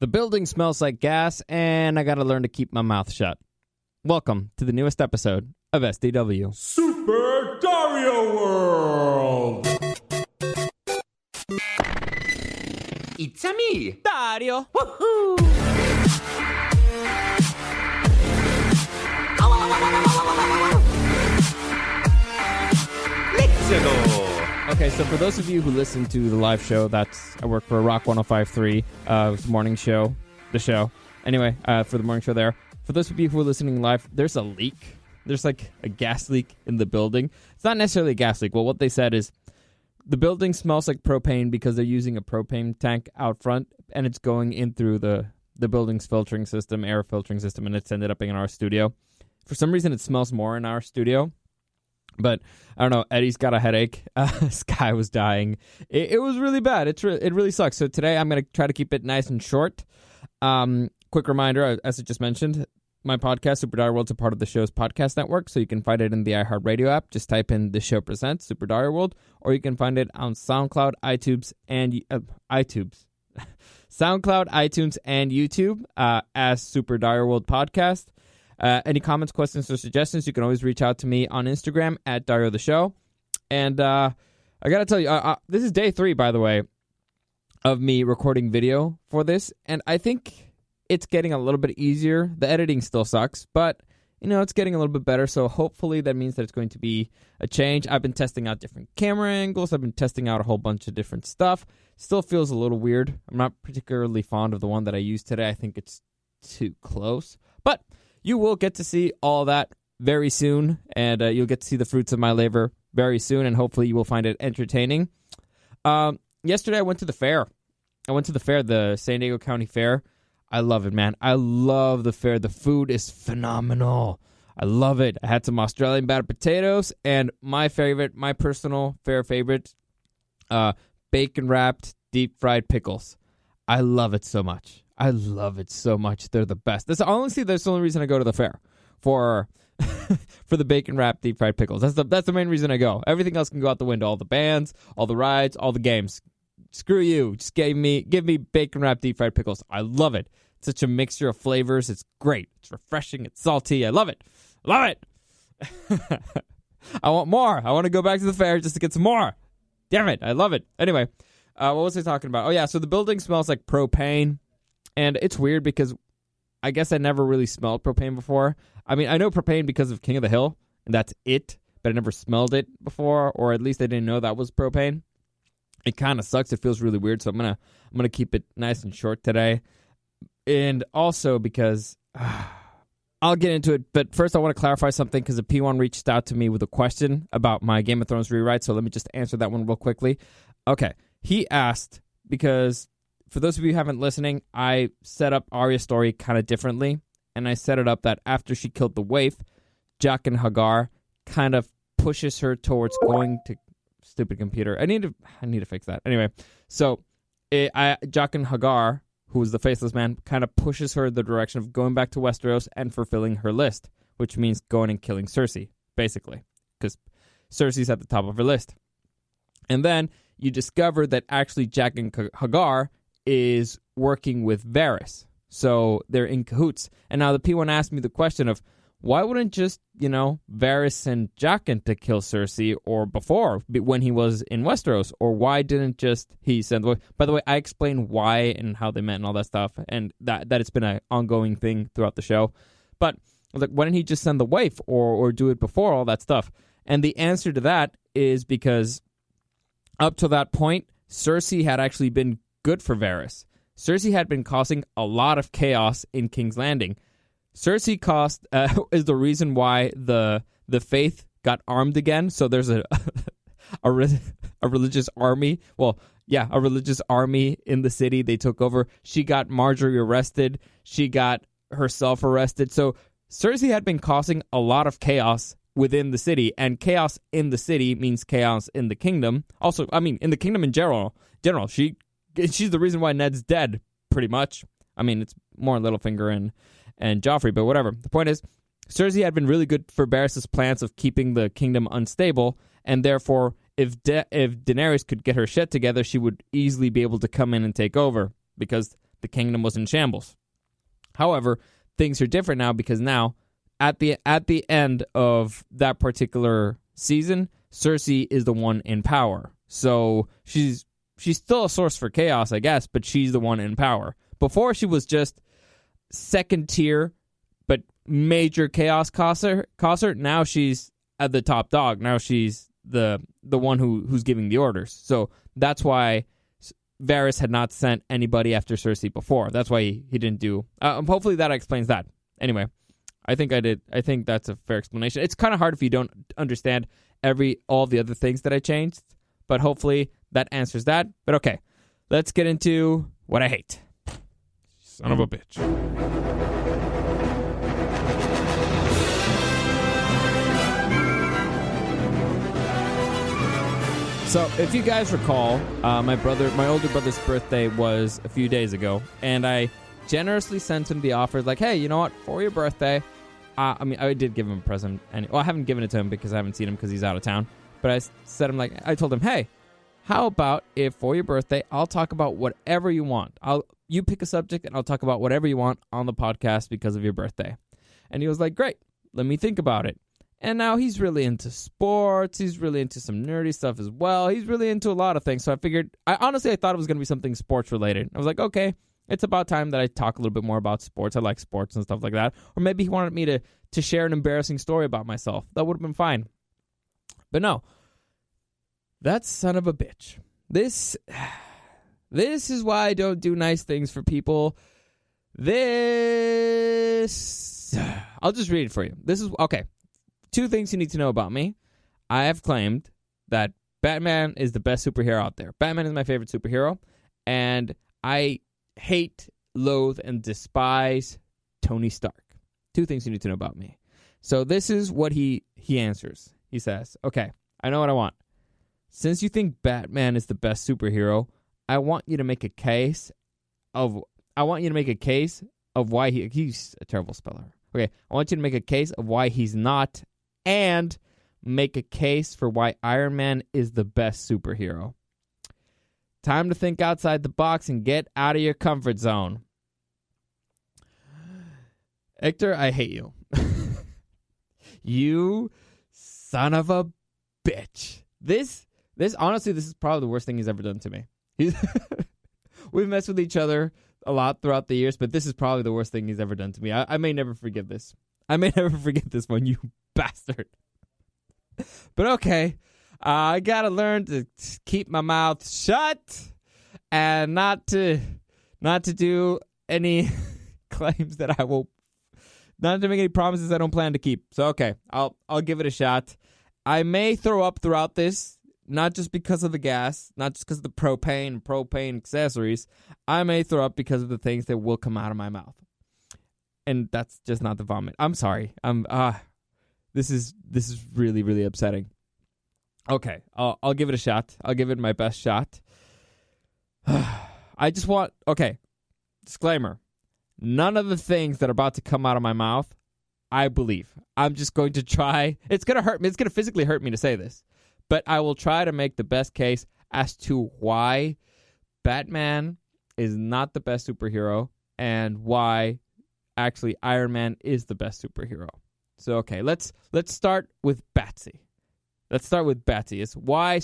The building smells like gas, and I gotta learn to keep my mouth shut. Welcome to the newest episode of SDW. Super Dario World! It's-a me, Dario! Woohoo! Let's go! Okay, so for those of you who listen to the live show, I work for Rock 105.3, it's morning show, the show. Anyway, for the morning show there. For those of you who are listening live, there's a leak. There's like a gas leak in the building. It's not necessarily a gas leak. Well, what they said is the building smells like propane because they're using a propane tank out front, and it's going in through the building's filtering system, air filtering system, and it's ended up in our studio. For some reason, it smells more in our studio. But I don't know. Eddie's got a headache. Sky was dying. It was really bad. It really sucks. So today I'm going to try to keep it nice and short. Quick reminder, as I just mentioned, my podcast, Super Dario World, is a part of the show's podcast network. So you can find it in the iHeartRadio app. Just type in "The Show Presents Super Dario World," or you can find it on SoundCloud, iTunes, and SoundCloud, iTunes, and YouTube as Super Dario World Podcast. Any comments, questions, or suggestions, you can always reach out to me on Instagram at Dario the Show. And I got to tell you, this is day 3, by the way, of me recording video for this. And I think it's getting a little bit easier. The editing still sucks, but, it's getting a little bit better. So hopefully that means that it's going to be a change. I've been testing out different camera angles. I've been testing out a whole bunch of different stuff. Still feels a little weird. I'm not particularly fond of the one that I used today. I think it's too close. But you will get to see all that very soon, and you'll get to see the fruits of my labor very soon, and hopefully you will find it entertaining. Yesterday I went to the fair. The San Diego County Fair. I love it, man. I love the fair. The food is phenomenal. I love it. I had some Australian battered potatoes, and my personal fair favorite, bacon-wrapped, deep-fried pickles. I love it so much. They're the best. That's the only reason I go to the fair, for the bacon wrapped deep fried pickles. That's the main reason I go. Everything else can go out the window. All the bands, all the rides, all the games. Screw you. Just give me bacon wrapped deep fried pickles. I love it. It's such a mixture of flavors. It's great. It's refreshing. It's salty. I love it. I want more. I want to go back to the fair just to get some more. Damn it. I love it. Anyway, what was I talking about? Oh yeah, so the building smells like propane. And it's weird because I guess I never really smelled propane before. I mean, I know propane because of King of the Hill, and that's it. But I never smelled it before, or at least I didn't know that was propane. It kind of sucks. It feels really weird, so I'm gonna keep it nice and short today. And also because I'll get into it, but first I want to clarify something because the P1 reached out to me with a question about my Game of Thrones rewrite. So let me just answer that one real quickly. Okay, he asked because, for those of you who haven't listening, I set up Arya's story kind of differently, and I set it up that after she killed the waif, Jaqen H'ghar kind of pushes her towards going to... Stupid computer. I need to fix that. Anyway, so Jaqen H'ghar, who was the Faceless Man, kind of pushes her the direction of going back to Westeros and fulfilling her list, which means going and killing Cersei, basically, because Cersei's at the top of her list. And then you discover that actually Jaqen H'ghar is working with Varys. So they're in cahoots. And now the P1 asked me the question of, why wouldn't just, Varys send Jaqen to kill Cersei, or before, when he was in Westeros? Or why didn't just he send the wife? By the way, I explained why and how they met and all that stuff, and that it's been an ongoing thing throughout the show. But why didn't he just send the wife or do it before, all that stuff? And the answer to that is because up to that point, Cersei had actually been good for Varys. Cersei had been causing a lot of chaos in King's Landing. Cersei is the reason why the faith got armed again. So there's a religious army. Well, yeah, a religious army in the city. They took over. She got Marjorie arrested. She got herself arrested. So Cersei had been causing a lot of chaos within the city, and chaos in the city means chaos in the kingdom. Also, I mean, in the kingdom in general, she's the reason why Ned's dead, pretty much. I mean, it's more Littlefinger and Joffrey, but whatever. The point is, Cersei had been really good for Varys' plans of keeping the kingdom unstable, and therefore, if Daenerys could get her shit together, she would easily be able to come in and take over, because the kingdom was in shambles. However, things are different now because now, at the end of that particular season, Cersei is the one in power. So she's still a source for chaos, I guess, but she's the one in power. Before, she was just second tier, but major chaos causer. Now she's at the top dog. Now she's the one who's giving the orders. So that's why Varys had not sent anybody after Cersei before. That's why he didn't do. Hopefully that explains that. Anyway, I think I did. I think that's a fair explanation. It's kind of hard if you don't understand all the other things that I changed, but hopefully that answers that. But okay, let's get into what I hate. Son of a bitch. So, if you guys recall, my older brother's birthday was a few days ago, and I generously sent him the offer, like, hey, you know what, for your birthday, I did give him a present, and I haven't given it to him because I haven't seen him because he's out of town, but I told him, hey, how about if for your birthday, I'll talk about whatever you want. You pick a subject, and I'll talk about whatever you want on the podcast because of your birthday. And he was like, great, let me think about it. And now he's really into sports. He's really into some nerdy stuff as well. He's really into a lot of things. So I figured, I thought it was going to be something sports related. I was like, okay, it's about time that I talk a little bit more about sports. I like sports and stuff like that. Or maybe he wanted me to share an embarrassing story about myself. That would have been fine. But no, that son of a bitch. This is why I don't do nice things for people. I'll just read it for you. This is, okay. 2 things you need to know about me. I have claimed that Batman is the best superhero out there. Batman is my favorite superhero, and I hate, loathe, and despise Tony Stark. 2 things you need to know about me. So this is what he answers. He says, okay, I know what I want. Since you think Batman is the best superhero, I want you to make a case of why he's a terrible speller. Okay, I want you to make a case of why he's not, and make a case for why Iron Man is the best superhero. Time to think outside the box and get out of your comfort zone. Hector, I hate you. You son of a bitch. This honestly, this is probably the worst thing he's ever done to me. We've messed with each other a lot throughout the years, but this is probably the worst thing he's ever done to me. I may never forgive this. I may never forget this one, you bastard. But okay, I gotta learn to keep my mouth shut and not to do any claims that I will, not to make any promises I don't plan to keep. So okay, I'll give it a shot. I may throw up throughout this, not just because of the gas, not just because of the propane accessories. I may throw up because of the things that will come out of my mouth. And that's just not the vomit. I'm sorry. This is really, really upsetting. Okay, I'll give it a shot. I'll give it my best shot. Okay, disclaimer. None of the things that are about to come out of my mouth, I believe. I'm just going to try. It's going to hurt me. It's going to physically hurt me to say this. But I will try to make the best case as to why Batman is not the best superhero and why actually Iron Man is the best superhero. So okay, let's start with Batsy. It's why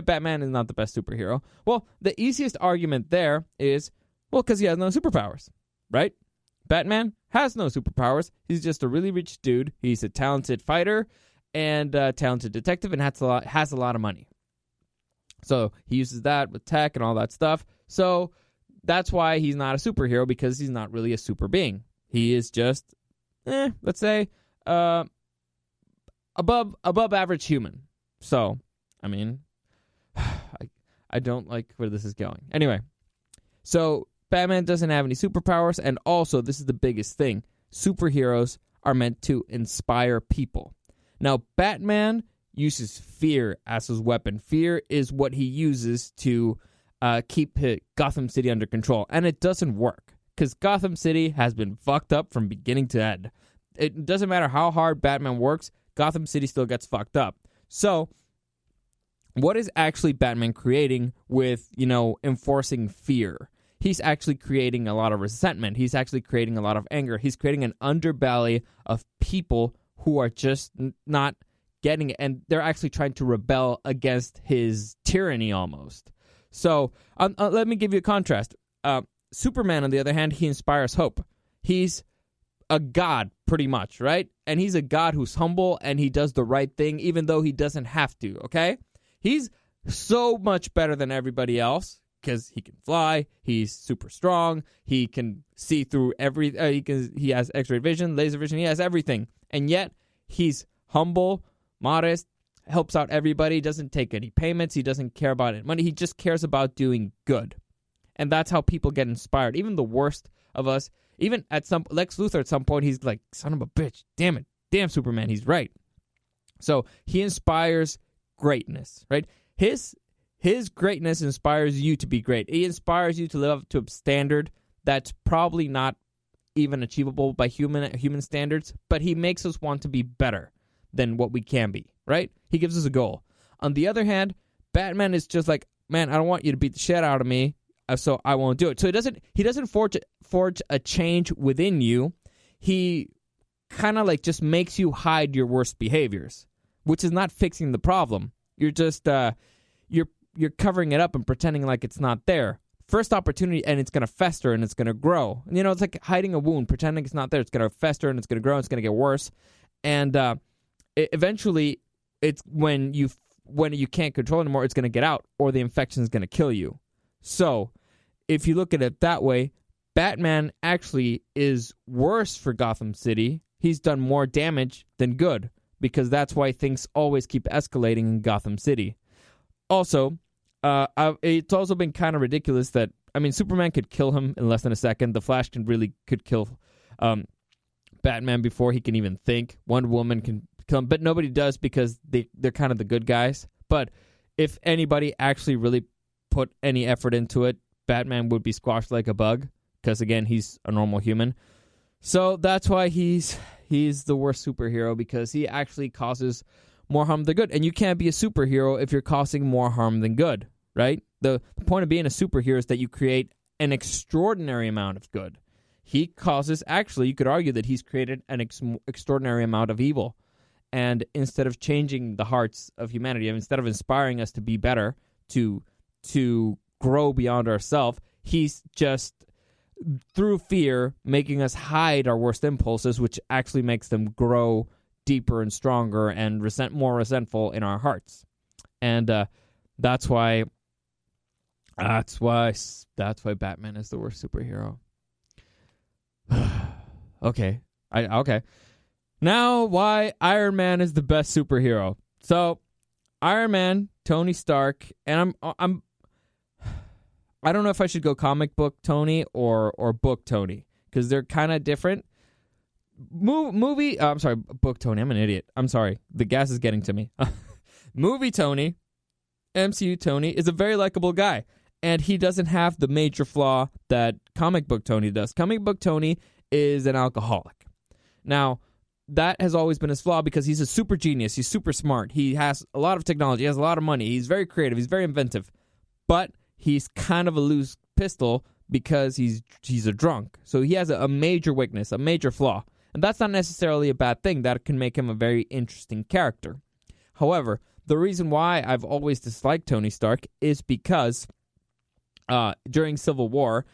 Batman is not the best superhero. Well, the easiest argument there is, because he has no superpowers, right? Batman has no superpowers. He's just a really rich dude. He's a talented fighter and a talented detective and has a lot of money. So he uses that with tech and all that stuff. So that's why he's not a superhero, because he's not really a super being. He is just, let's say, above average human. So, I mean, I don't like where this is going. Anyway, so Batman doesn't have any superpowers, and also, this is the biggest thing, superheroes are meant to inspire people. Now, Batman uses fear as his weapon. Fear is what he uses to keep Gotham City under control, and it doesn't work. Because Gotham City has been fucked up from beginning to end. It doesn't matter how hard Batman works, Gotham City still gets fucked up. So, what is actually Batman creating with, enforcing fear? he's actually creating a lot of resentment. He's actually creating a lot of anger. He's creating an underbelly of people who are just not getting it, and they're actually trying to rebel against his tyranny almost. So let me give you a contrast. Superman, on the other hand, he inspires hope. He's a god, pretty much, right? And he's a god who's humble, and he does the right thing, even though he doesn't have to, okay? He's so much better than everybody else, because he can fly, he's super strong, he can see through he has X-ray vision, laser vision, he has everything. And yet, he's humble, modest, helps out everybody, doesn't take any payments, he doesn't care about money, he just cares about doing good. And that's how people get inspired. Even the worst of us, even Lex Luthor at some point, he's like, son of a bitch, damn it, damn Superman, he's right. So he inspires greatness, right? His greatness inspires you to be great. He inspires you to live up to a standard that's probably not even achievable by human standards, but he makes us want to be better than what we can be, right? He gives us a goal. On the other hand, Batman is just like, man, I don't want you to beat the shit out of me, so I won't do it. So he doesn't forge a change within you. He kind of like just makes you hide your worst behaviors, which is not fixing the problem. You're just you're covering it up and pretending like it's not there. First opportunity, and it's going to fester and it's going to grow. You know, it's like hiding a wound, pretending it's not there. It's going to fester and it's going to grow and it's going to get worse. And eventually, it's when you can't control it anymore, it's going to get out, or the infection is going to kill you. So, if you look at it that way, Batman actually is worse for Gotham City. He's done more damage than good, because that's why things always keep escalating in Gotham City. Also, it's also been kind of ridiculous that, I mean, Superman could kill him in less than a second. The Flash could kill Batman before he can even think. Wonder Woman can kill him, but nobody does because they're kind of the good guys. But if anybody actually really put any effort into it, Batman would be squashed like a bug, because, again, he's a normal human. So that's why he's the worst superhero, because he actually causes more harm than good. And you can't be a superhero if you're causing more harm than good, right? The point of being a superhero is that you create an extraordinary amount of good. He causes, actually, you could argue that he's created an extraordinary amount of evil. And instead of changing the hearts of humanity, instead of inspiring us to be better, to grow beyond ourselves, he's just, through fear, making us hide our worst impulses, which actually makes them grow deeper and stronger and more resentful in our hearts. And that's why Batman is the worst superhero. Okay. Now, why Iron Man is the best superhero. So, Iron Man, Tony Stark, and I don't know if I should go comic book Tony or book Tony, because they're kind of different. I'm sorry, book Tony. I'm an idiot. I'm sorry. The gas is getting to me. Movie Tony, MCU Tony, is a very likable guy, and he doesn't have the major flaw that comic book Tony does. Comic book Tony is an alcoholic. Now, that has always been his flaw, because he's a super genius. He's super smart. He has a lot of technology. He has a lot of money. He's very creative. He's very inventive. But he's kind of a loose pistol because he's a drunk. So he has a major weakness, a major flaw. And that's not necessarily a bad thing. That can make him a very interesting character. However, the reason why I've always disliked Tony Stark is because during Civil War,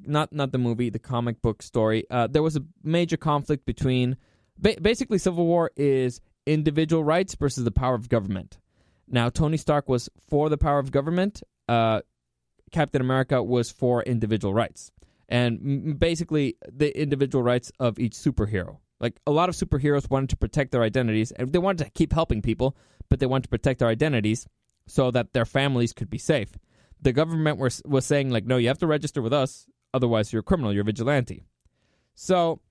not the movie, the comic book story, there was a major conflict between... Basically, Civil War is individual rights versus the power of government. Now, Tony Stark was for the power of government. Captain America was for individual rights. And basically, the individual rights of each superhero. Like, a lot of superheroes wanted to protect their identities, and they wanted to keep helping people, but they wanted to protect their identities so that their families could be safe. The government was saying, like, no, you have to register with us, otherwise you're a criminal, you're a vigilante. So,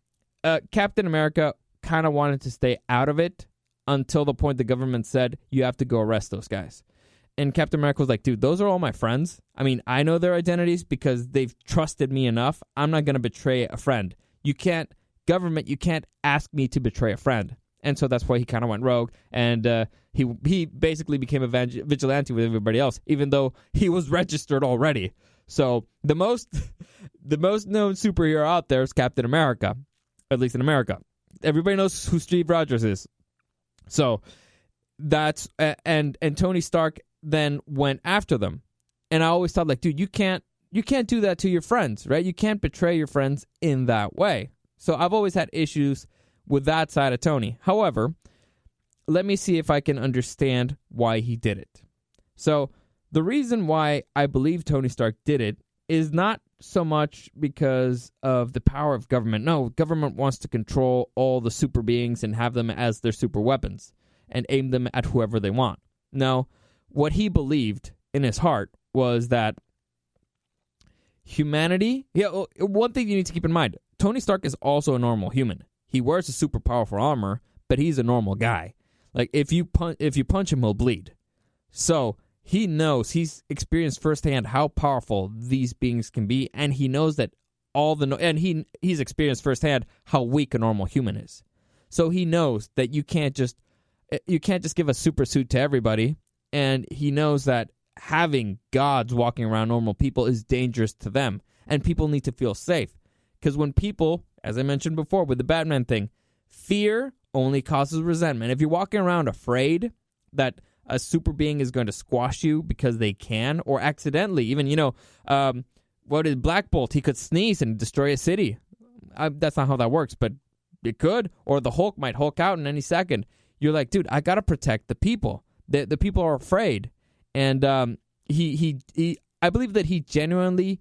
Captain America kind of wanted to stay out of it until the point the government said, you have to go arrest those guys. And Captain America was like, dude, those are all my friends. I mean, I know their identities because they've trusted me enough. I'm not going to betray a friend. You can't ask me to betray a friend. And so that's why he kind of went rogue. And he basically became a vigilante with everybody else, even though he was registered already. So the most known superhero out there is Captain America, at least in America. Everybody knows who Steve Rogers is. So that's and Tony Stark then went after them. And I always thought, like, dude, you can't do that to your friends, right? You can't betray your friends in that way. So I've always had issues with that side of Tony. However, let me see if I can understand why he did it. So the reason why I believe Tony Stark did it is not so much because of the power of government. No, government wants to control all the super beings and have them as their super weapons and aim them at whoever they want. No, what he believed in his heart was that humanity... Yeah, one thing you need to keep in mind, Tony Stark is also a normal human. He wears a super powerful armor, but he's a normal guy. Like, if you punch him, he'll bleed. So he knows, he's experienced firsthand how powerful these beings can be, and he knows that he's experienced firsthand how weak a normal human is. So he knows that you can't just give a super suit to everybody, and he knows that having gods walking around normal people is dangerous to them, and people need to feel safe. Because when people, as I mentioned before with the Batman thing, fear only causes resentment. If you're walking around afraid that a super being is going to squash you because they can, or accidentally, even, what is Black Bolt? He could sneeze and destroy a city. That's not how that works, but it could. Or the Hulk might Hulk out in any second. You're like, dude, I got to protect the people. The people are afraid. And I believe that he genuinely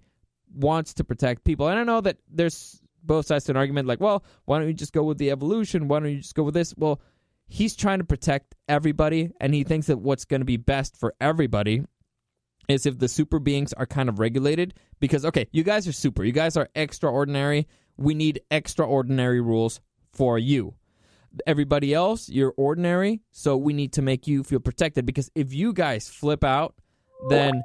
wants to protect people. And I know that there's both sides to an argument, like, well, why don't you just go with the evolution? Why don't you just go with this? Well, he's trying to protect everybody, and he thinks that what's going to be best for everybody is if the super beings are kind of regulated. Because, okay, you guys are super. You guys are extraordinary. We need extraordinary rules for you. Everybody else, you're ordinary, so we need to make you feel protected. Because if you guys flip out, then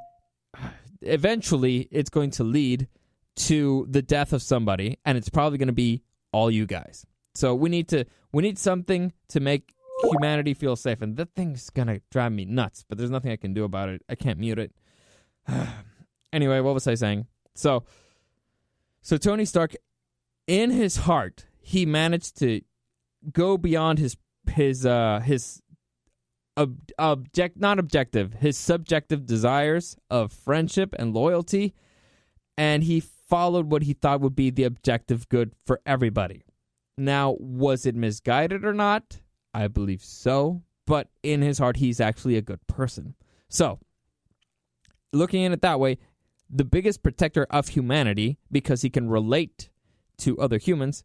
eventually it's going to lead to the death of somebody, and it's probably going to be all you guys. So we need something to make humanity feel safe, and that thing's going to drive me nuts, but there's nothing I can do about it. I can't mute it. Anyway, what was I saying? So Tony Stark, in his heart, he managed to go beyond his subjective desires of friendship and loyalty, and he followed what he thought would be the objective good for everybody. Now, was it misguided or not? I believe so, but in his heart, he's actually a good person. So, looking at it that way, the biggest protector of humanity, because he can relate to other humans,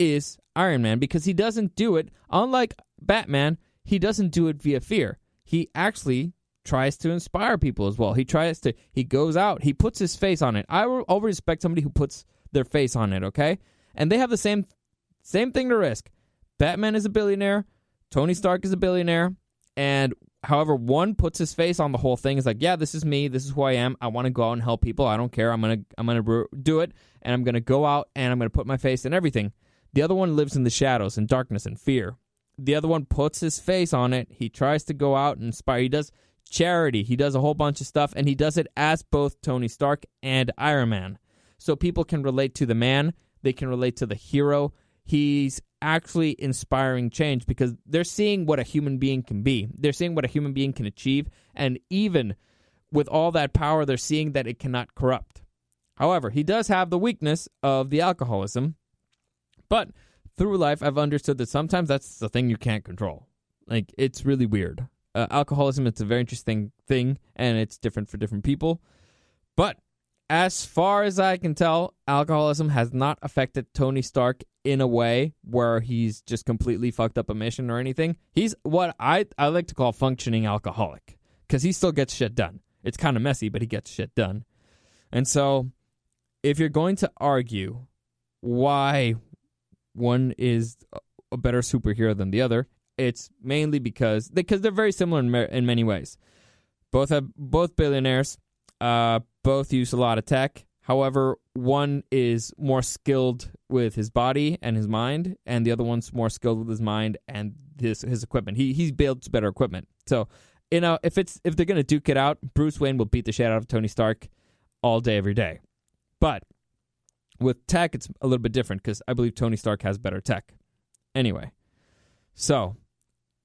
is Iron Man, because he doesn't do it, unlike Batman, he doesn't do it via fear. He actually tries to inspire people as well. He goes out, he puts his face on it. I will respect somebody who puts their face on it, okay? And they have the same thing to risk. Batman is a billionaire, Tony Stark is a billionaire, and however one puts his face on the whole thing, is like, yeah, this is me, this is who I am, I want to go out and help people, I don't care, I'm gonna do it, and I'm gonna go out and I'm gonna put my face in everything. The other one lives in the shadows and darkness and fear. The other one puts his face on it, he tries to go out and inspire, he does charity, he does a whole bunch of stuff, and he does it as both Tony Stark and Iron Man. So people can relate to the man, they can relate to the hero. He's actually inspiring change because they're seeing what a human being can be. They're seeing what a human being can achieve, and even with all that power, they're seeing that it cannot corrupt. However, he does have the weakness of the alcoholism, but through life, I've understood that sometimes that's the thing you can't control. Like, it's really weird. Alcoholism, it's a very interesting thing, and it's different for different people. But as far as I can tell, alcoholism has not affected Tony Stark in a way where he's just completely fucked up a mission or anything. He's what I like to call functioning alcoholic, because he still gets shit done. It's kind of messy, but he gets shit done. And so, if you're going to argue why one is a better superhero than the other, it's mainly because they're very similar in many ways. Both billionaires, both use a lot of tech. However, one is more skilled with his body and his mind, and the other one's more skilled with his mind and his equipment. He builds better equipment. So, if they're gonna duke it out, Bruce Wayne will beat the shit out of Tony Stark all day, every day. But with tech, it's a little bit different because I believe Tony Stark has better tech. Anyway, so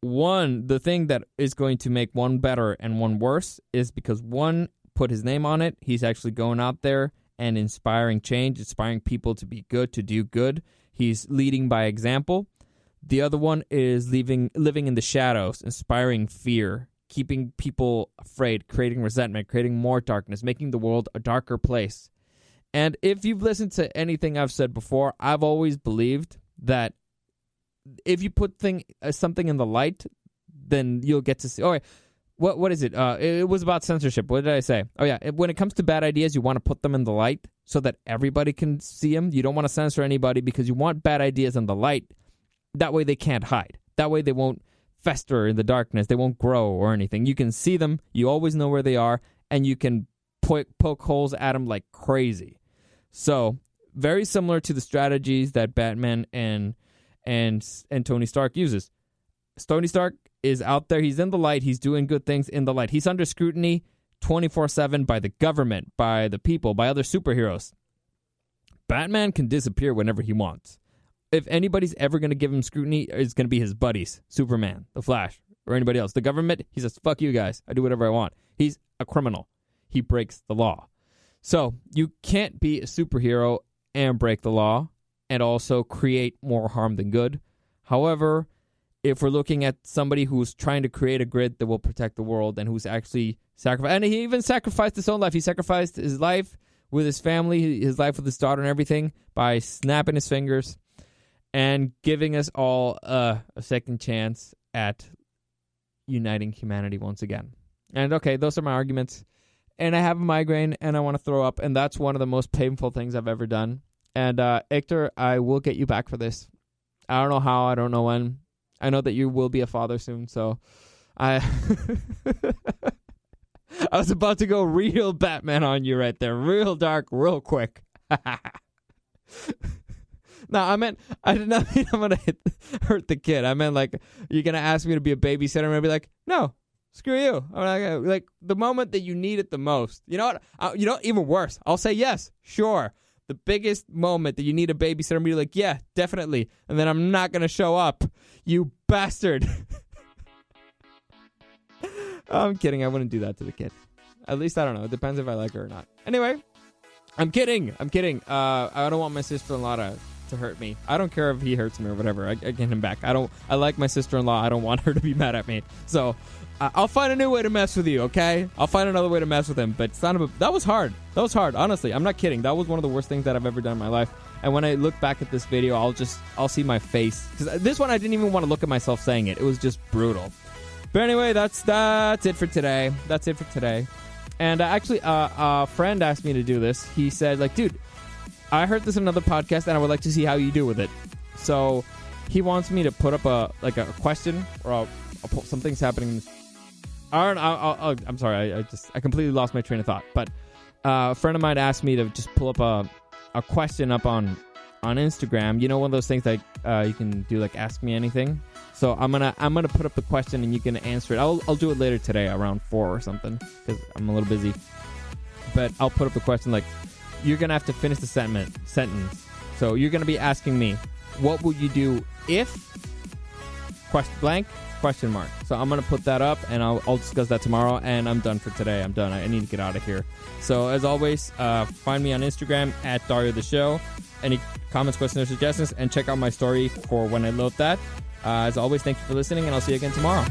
the thing that is going to make one better and one worse is because one put his name on it. He's actually going out there and inspiring change, inspiring people to be good, to do good. He's leading by example. The other one is living in the shadows, inspiring fear, keeping people afraid, creating resentment, creating more darkness, making the world a darker place. And if you've listened to anything I've said before, I've always believed that if you put something in the light, then you'll get to see. Oh, wait, what is it? It was about censorship. What did I say? Oh, yeah. When it comes to bad ideas, you want to put them in the light so that everybody can see them. You don't want to censor anybody because you want bad ideas in the light. That way they can't hide. That way they won't fester in the darkness. They won't grow or anything. You can see them. You always know where they are, and you can poke holes at them like crazy. So very similar to the strategies that Batman and Tony Stark uses. Tony Stark is out there. He's in the light. He's doing good things in the light. He's under scrutiny 24/7 by the government, by the people, by other superheroes. Batman can disappear whenever he wants. If anybody's ever going to give him scrutiny, it's going to be his buddies, Superman, The Flash, or anybody else. The government, he says, fuck you guys. I do whatever I want. He's a criminal. He breaks the law. So you can't be a superhero and break the law and also create more harm than good. However, if we're looking at somebody who's trying to create a grid that will protect the world and who's actually sacrificed, and he even sacrificed his own life. He sacrificed his life with his family, his life with his daughter and everything by snapping his fingers and giving us all a second chance at uniting humanity once again. And okay, those are my arguments. And I have a migraine and I want to throw up, and that's one of the most painful things I've ever done. And Hector, I will get you back for this. I don't know how, I don't know when. I know that you will be a father soon, so I was about to go real Batman on you right there. Real dark, real quick. No, I did not mean I'm going to hurt the kid. I meant like, you're going to ask me to be a babysitter, and I'm going to be like, no, screw you. I'm not gonna, like, the moment that you need it the most. You know what? Even worse. I'll say yes, sure. The biggest moment that you need a babysitter, I'm going to be like, yeah, definitely. And then I'm not going to show up. You bastard. I'm kidding. I wouldn't do that to the kid. At least, I don't know. It depends if I like her or not. Anyway, I'm kidding. I don't want my sister-in-law to hurt me. I don't care if he hurts me or whatever. I get him back. I like my sister-in-law. I don't want her to be mad at me. So I'll find a new way to mess with you, okay? I'll find another way to mess with him. But that was hard. That was hard. Honestly, I'm not kidding. That was one of the worst things that I've ever done in my life. And when I look back at this video, I'll see my face. Because this one, I didn't even want to look at myself saying it. It was just brutal. But anyway, that's it for today. And actually, a friend asked me to do this. He said, like, dude, I heard this in another podcast, and I would like to see how you do with it. So he wants me to put up a question, or I'll put something's happening. I'm sorry, I completely lost my train of thought. But a friend of mine asked me to just pull up a question up on Instagram. You know, one of those things like you can do, like, ask me anything. So I'm gonna put up the question and you can answer it. I'll do it later today around 4 or something because I'm a little busy. But I'll put up the question like, you're gonna have to finish the sentence. So you're gonna be asking me, what would you do if question mark. So I'm gonna put that up and I'll discuss that tomorrow. And I'm done for today. I'm done. I need to get out of here. So as always, find me on Instagram at Dario the Show. Any comments, questions, or suggestions, and check out my story for when I load that. As always, thank you for listening, and I'll see you again tomorrow.